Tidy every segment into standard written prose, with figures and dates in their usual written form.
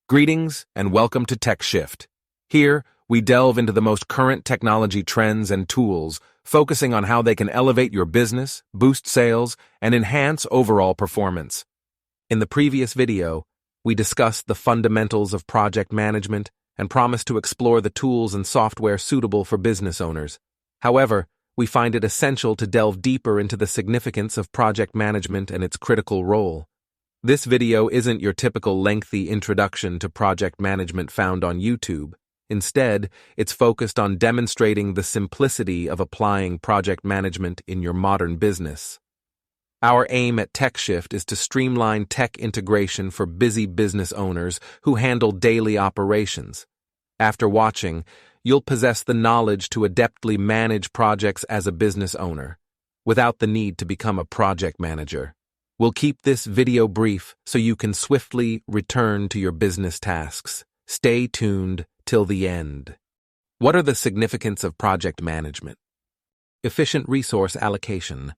Greetings and welcome to Tech Shift. Here, we delve into the most current technology trends and tools, focusing on how they can elevate your business, boost sales, and enhance overall performance. In the previous video, we discussed the fundamentals of project management and promised to explore the tools and software suitable for business owners. However, we find it essential to delve deeper into the significance of project management and its critical role. This video isn't your typical lengthy introduction to project management found on YouTube. Instead, it's focused on demonstrating the simplicity of applying project management in your modern business. Our aim at TechShift is to streamline tech integration for busy business owners who handle daily operations. After watching, you'll possess the knowledge to adeptly manage projects as a business owner, without the need to become a project manager. We'll keep this video brief so you can swiftly return to your business tasks. Stay tuned till the end. What are the significance of project management? Efficient resource allocation.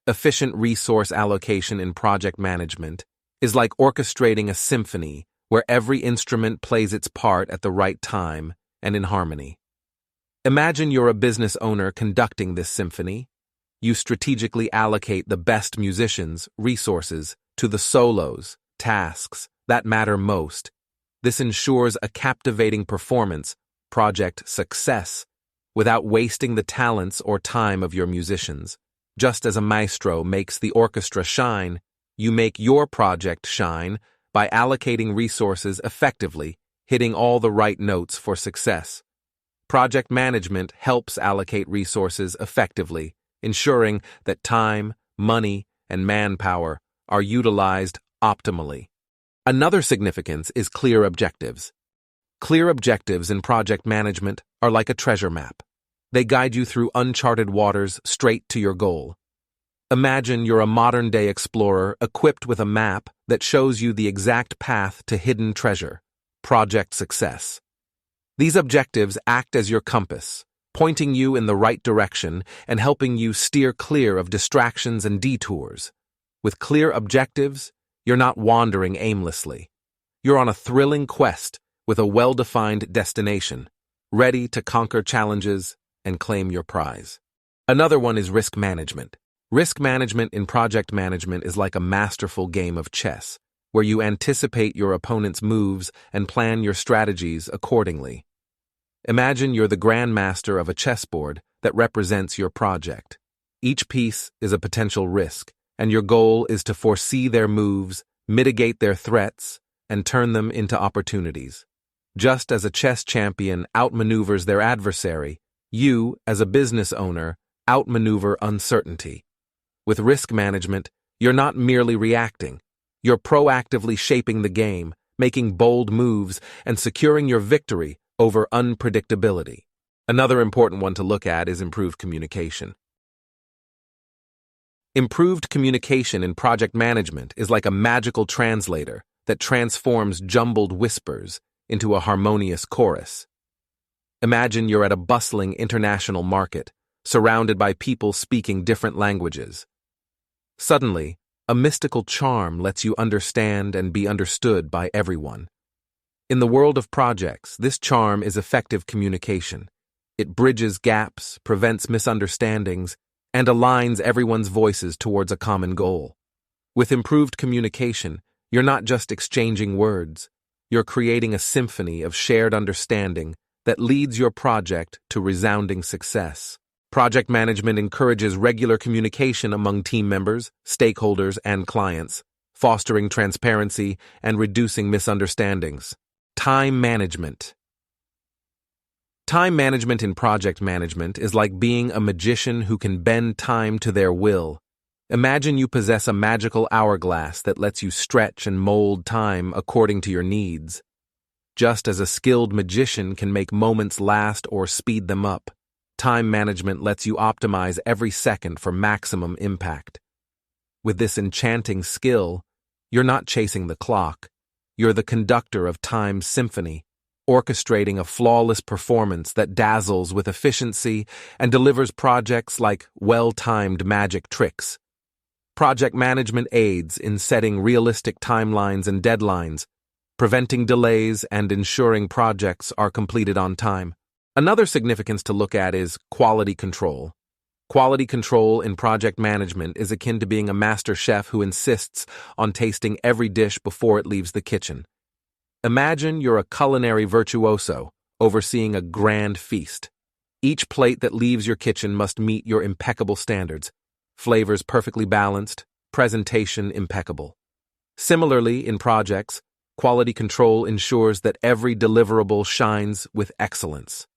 Efficient resource allocation in project management is like orchestrating a symphony where every instrument plays its part at the right time and in harmony. Imagine you're a business owner conducting this symphony. You strategically allocate the best musicians, resources, to the solos, tasks that matter most. This ensures a captivating performance, project success, without wasting the talents or time of your musicians. Just as a maestro makes the orchestra shine, you make your project shine by allocating resources effectively, hitting all the right notes for success. Project management helps allocate resources effectively, ensuring that time, money, and manpower are utilized optimally. Another significance is clear objectives. Clear objectives in project management are like a treasure map. They guide you through uncharted waters straight to your goal. Imagine you're a modern-day explorer equipped with a map that shows you the exact path to hidden treasure, project success. These objectives act as your compass, pointing you in the right direction and helping you steer clear of distractions and detours. With clear objectives, you're not wandering aimlessly. You're on a thrilling quest with a well-defined destination, ready to conquer challenges and claim your prize. Another one is risk management. Risk management in project management is like a masterful game of chess, where you anticipate your opponent's moves and plan your strategies accordingly. Imagine you're the grandmaster of a chessboard that represents your project. Each piece is a potential risk, and your goal is to foresee their moves, mitigate their threats, and turn them into opportunities. Just as a chess champion outmaneuvers their adversary, you, as a business owner, outmaneuver uncertainty. With risk management, you're not merely reacting. You're proactively shaping the game, making bold moves, and securing your victory over unpredictability. Another important one to look at is improved communication. Improved communication in project management is like a magical translator that transforms jumbled whispers into a harmonious chorus. Imagine you're at a bustling international market, surrounded by people speaking different languages. Suddenly, a mystical charm lets you understand and be understood by everyone. In the world of projects, this charm is effective communication. It bridges gaps, prevents misunderstandings, and aligns everyone's voices towards a common goal. With improved communication, you're not just exchanging words. You're creating a symphony of shared understanding that leads your project to resounding success. Project management encourages regular communication among team members, stakeholders, and clients, fostering transparency and reducing misunderstandings. Time management. Time management in project management is like being a magician who can bend time to their will. Imagine you possess a magical hourglass that lets you stretch and mold time according to your needs. Just as a skilled magician can make moments last or speed them up, time management lets you optimize every second for maximum impact. With this enchanting skill, you're not chasing the clock. You're the conductor of time's symphony, orchestrating a flawless performance that dazzles with efficiency and delivers projects like well-timed magic tricks. Project management aids in setting realistic timelines and deadlines, preventing delays and ensuring projects are completed on time. Another significance to look at is quality control. Quality control in project management is akin to being a master chef who insists on tasting every dish before it leaves the kitchen. Imagine you're a culinary virtuoso overseeing a grand feast. Each plate that leaves your kitchen must meet your impeccable standards. Flavors perfectly balanced, presentation impeccable. Similarly, in projects, quality control ensures that every deliverable shines with excellence.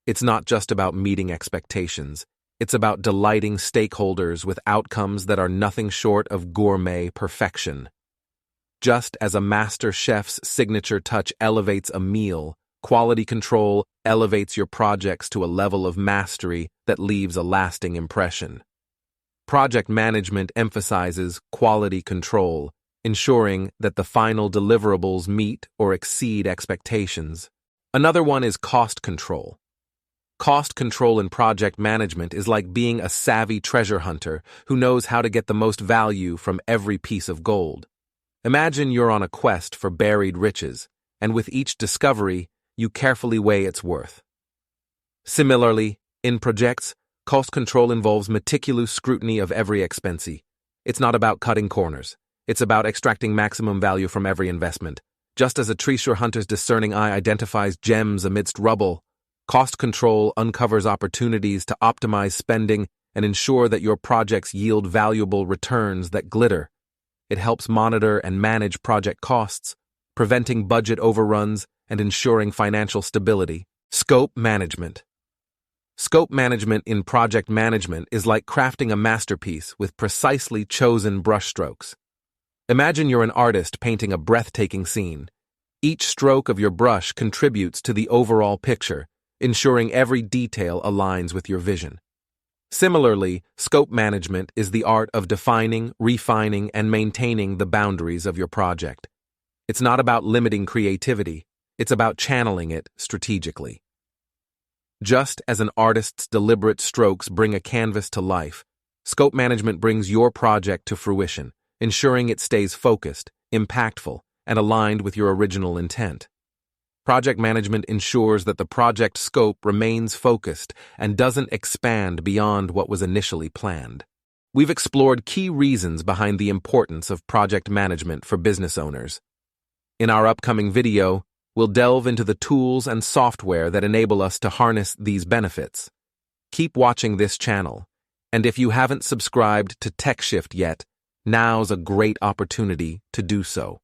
It's not just about meeting expectations. It's about delighting stakeholders with outcomes that are nothing short of gourmet perfection. Just as a master chef's signature touch elevates a meal, quality control elevates your projects to a level of mastery that leaves a lasting impression. Project management emphasizes quality control, ensuring that the final deliverables meet or exceed expectations. Another one is cost control. Cost control in project management is like being a savvy treasure hunter who knows how to get the most value from every piece of gold. Imagine you're on a quest for buried riches, and with each discovery, you carefully weigh its worth. Similarly, in projects, cost control involves meticulous scrutiny of every expense. It's not about cutting corners. It's about extracting maximum value from every investment. Just as a treasure hunter's discerning eye identifies gems amidst rubble, cost control uncovers opportunities to optimize spending and ensure that your projects yield valuable returns that glitter. It helps monitor and manage project costs, preventing budget overruns and ensuring financial stability. Scope management. Scope management in project management is like crafting a masterpiece with precisely chosen brushstrokes. Imagine you're an artist painting a breathtaking scene. Each stroke of your brush contributes to the overall picture, ensuring every detail aligns with your vision. Similarly, scope management is the art of defining, refining, and maintaining the boundaries of your project. It's not about limiting creativity, it's about channeling it strategically. Just as an artist's deliberate strokes bring a canvas to life, scope management brings your project to fruition, ensuring it stays focused, impactful, and aligned with your original intent. Project management ensures that the project scope remains focused and doesn't expand beyond what was initially planned. We've explored key reasons behind the importance of project management for business owners. In our upcoming video, we'll delve into the tools and software that enable us to harness these benefits. Keep watching this channel, and if you haven't subscribed to TechShift yet, now's a great opportunity to do so.